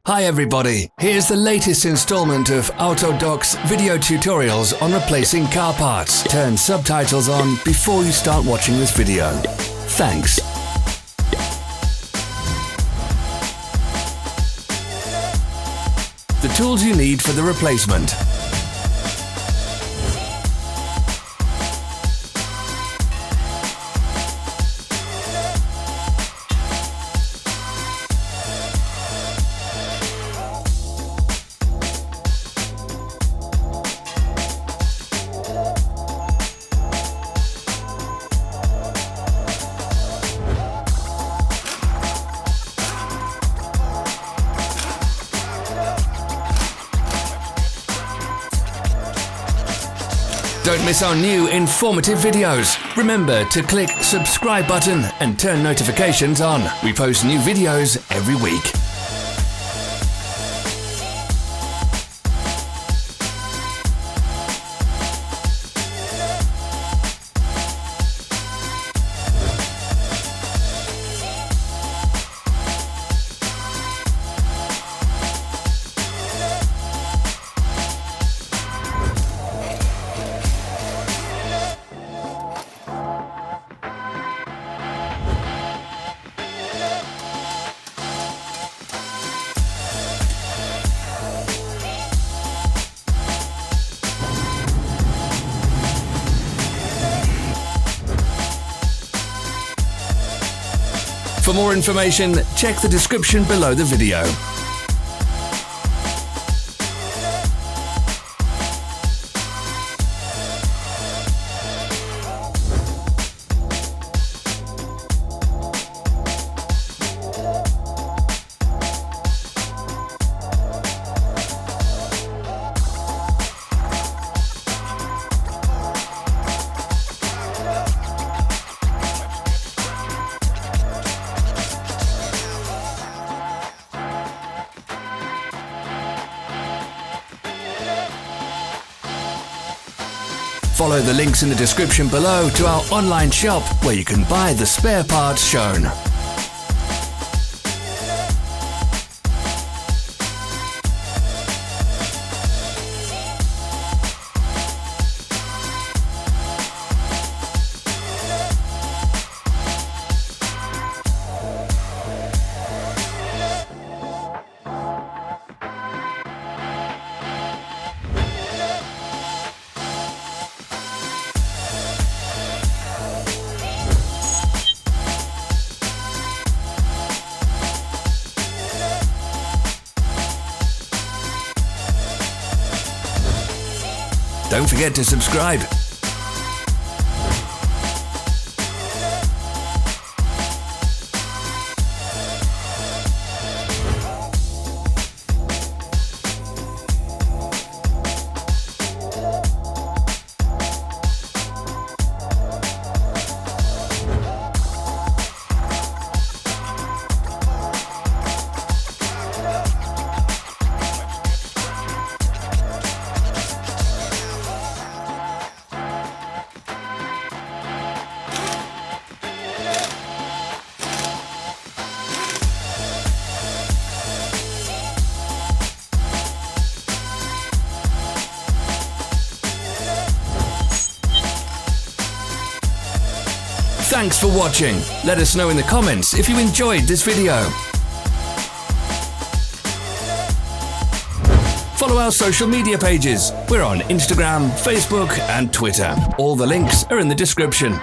Hi everybody, here's the latest installment of Autodoc's video tutorials on replacing car parts. Turn subtitles on before you start watching this video. Thanks. The tools you need for the replacement. Don't miss our new informative videos. Remember to click subscribe button and turn notifications on. We post new videos every week. For more information, check the description below the video. Follow the links in the description below to our online shop where you can buy the spare parts shown. Don't forget to subscribe. Thanks for watching. Let us know in the comments if you enjoyed this video. Follow our social media pages. We're on Instagram, Facebook and Twitter. All the links are in the description.